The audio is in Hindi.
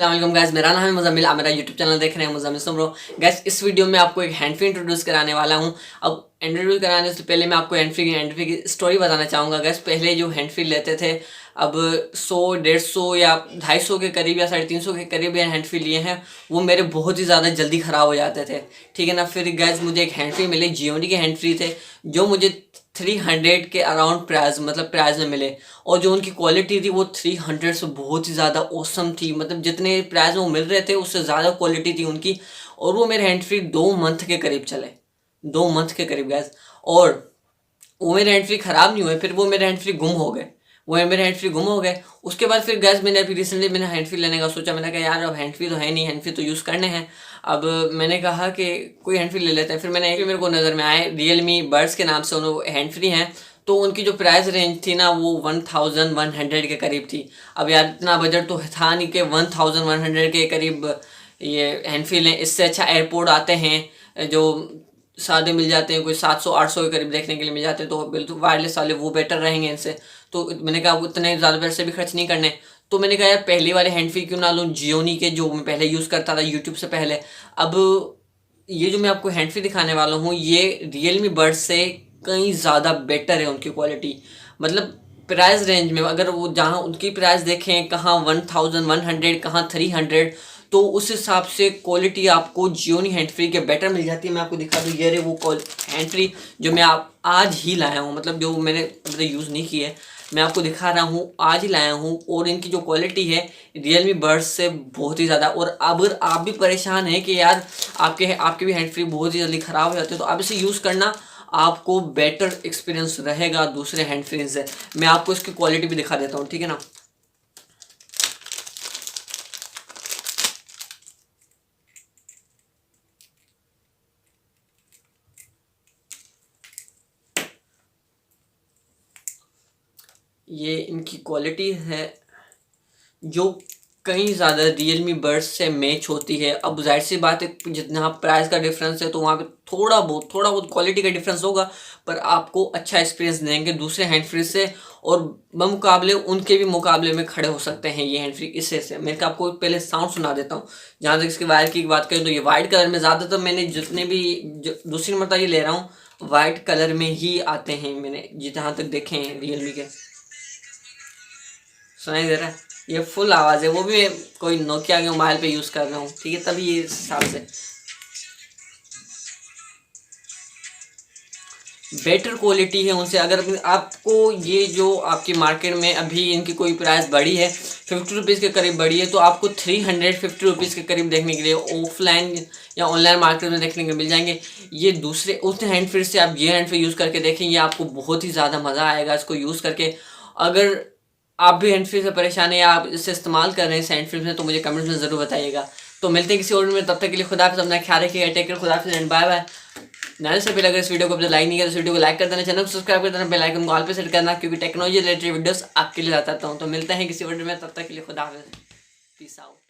अस्सलाम गाइस, मेरा नाम है मुज़म्मिल। आप मेरा यूट्यूब चैनल देख रहे हैं मुज़म्मिल सुमरो। गाइस, इस वीडियो में आपको एक हैंड फ्री इंट्रोड्यूस कराने वाला हूं। अब इंट्रोड्यूस कराने से पहले मैं आपको हैंड फ्री की स्टोरी बताना चाहूँगा। गाइस, पहले जो हैंड फ्री लेते थे, अब 100, 150 या 250 के करीब या 350 के करीब हैंड फ्री लिए हैं, वो मेरे बहुत ही ज़्यादा जल्दी ख़राब हो जाते थे। ठीक है ना। फिर गाइस मुझे एक हैंड फ्री मिले, जियोनी के हैंड फ्री थे, जो मुझे 300 के अराउंड प्राइस में मिले। और जो उनकी क्वालिटी थी वो 300 से बहुत ही ज़्यादा औसम थी। मतलब जितने प्राइस में वो मिल रहे थे उससे ज़्यादा क्वालिटी थी उनकी। और वो मेरे हैंड फ्री 2 मंथ के करीब चले, 2 मंथ के करीब गैस। और वो मेरे हैंड फ्री ख़राब नहीं हुए, फिर वो मेरे हैंड फ्री गुम हो गए। वो मेरे हैंड फ्री गुम हो गए। उसके बाद फिर गैस मैंने अभी रिसेंटली मैंने हैंड फ्री लेने का सोचा। मैंने कहा यार अब हैंड फ्री तो है नहीं, हैंड फ्री तो यूज़ करने हैं। अब मैंने कहा कि कोई हैंड फ्री ले लेते हैं। फिर मैंने मेरे को नज़र में आए रियलमी बड्स के नाम से उन्होंने हैंड फ्री हैं। तो उनकी जो प्राइस रेंज थी ना वो 1100 के करीब थी। अब यार इतना बजट तो था नहीं कि 1100 के करीब ये हैंड फ्री लें। इससे अच्छा एयरपोर्ट आते हैं जो सादे मिल जाते हैं, कोई 700-800 के करीब देखने के लिए मिल जाते हैं, तो बिल्कुल वायरलेस वाले वो बेटर रहेंगे इनसे। तो मैंने कहा उतने ज़्यादा पैसे भी खर्च नहीं करने। तो मैंने कहा यार पहली वाले हैंड फ्री क्यों ना लूँ, जियोनी के जो मैं पहले यूज़ करता था यूट्यूब से पहले। अब ये जो मैं आपको हैंड फ्री दिखाने वाला हूँ ये रियलमी बड्स से कहीं ज़्यादा बेटर है उनकी क्वालिटी। मतलब प्राइस रेंज में अगर वो जहाँ उनकी प्राइस देखें, कहाँ 1100, कहाँ 300, तो उस हिसाब से क्वालिटी आपको जियोनी हैंड फ्री के बेटर मिल जाती है। मैं आपको दिखा दूँ, ये रहे वो हैंड फ्री जो मैं आज ही लाया हूँ। मतलब जो मैंने अभी तक यूज़ नहीं की है, मैं आपको दिखा रहा हूँ, आज ही लाया हूँ। और इनकी जो क्वालिटी है रियलमी बड्स से बहुत ही ज़्यादा। और अगर आप भी परेशान हैं कि यार आपके भी हैंड फ्री बहुत ही जल्दी ख़राब हो जाते हैं, तो आप इसे यूज़ करना, आपको बेटर एक्सपीरियंस रहेगा दूसरे हैंड फ्री से। मैं आपको इसकी क्वालिटी भी दिखा देता हूँ, ठीक है ना। ये इनकी क्वालिटी है जो कहीं ज़्यादा रियलमी बड्स से मैच होती है। अब जाहिर सी बात है जितना प्राइस का डिफरेंस है तो वहाँ पे थोड़ा बहुत क्वालिटी का डिफरेंस होगा, पर आपको अच्छा एक्सपीरियंस देंगे दूसरे हैंड फ्री से। और बमुकाबले उनके भी मुकाबले में खड़े हो सकते हैं ये हैंड फ्री इससे से। मैं आपको पहले साउंड सुना देता हूँ। जहाँ तक इसके वायर की बात करें तो ये वाइट कलर में ज़्यादातर मैंने जितने भी दूसरी मरतबा ये ले रहा हूँ वाइट कलर में ही आते हैं, मैंने जहाँ तक देखे हैं रियलमी के। सुनाई दे रहा है, ये फुल आवाज़ है, वो भी कोई नोकिया के मोबाइल पे यूज़ कर रहा हूँ, ठीक है, तभी ये हिसाब से बेटर क्वालिटी है उनसे। अगर आपको ये जो आपकी मार्केट में अभी इनकी कोई प्राइस बढ़ी है 50 रुपीज़ के करीब बढ़ी है, तो आपको 350 रुपीज़ के करीब देखने के लिए ऑफलाइन या ऑनलाइन मार्केट में देखने को मिल जाएंगे। ये दूसरे उस हैंड फ्री से आप ये हैंड फ्री यूज़ करके देखेंगे, आपको बहुत ही ज़्यादा मज़ा आएगा इसको यूज़ करके। अगर आप भी हैंड फ्री से परेशान है या आप इसे इस्तेमाल कर रहे हैं इस हैंड फ्री में, तो मुझे कमेंट्स में ज़रूर बताइएगा। तो मिलते हैं किसी और में, तब तक के लिए खुदा हाफ़िज़, अपना ख्याल रखिएगा, टेक केयर, खुदा हाफ़िज़ एंड बाय बाय। जाने से पहले अगर इस वीडियो को अब लाइक नहीं किया तो इस वीडियो को लाइक कर देना, चैनल को सब्सक्राइब कर देना, बेल आइकन को ऑल पे सेट करना, क्योंकि टेक्नोलॉजी रिलेटेड वीडियोस आपके लिए लाता हूँ। तो मिलते हैं किसी वीडियो में, तब तक के लिए खुदा हाफ़िज़, पीस आउट।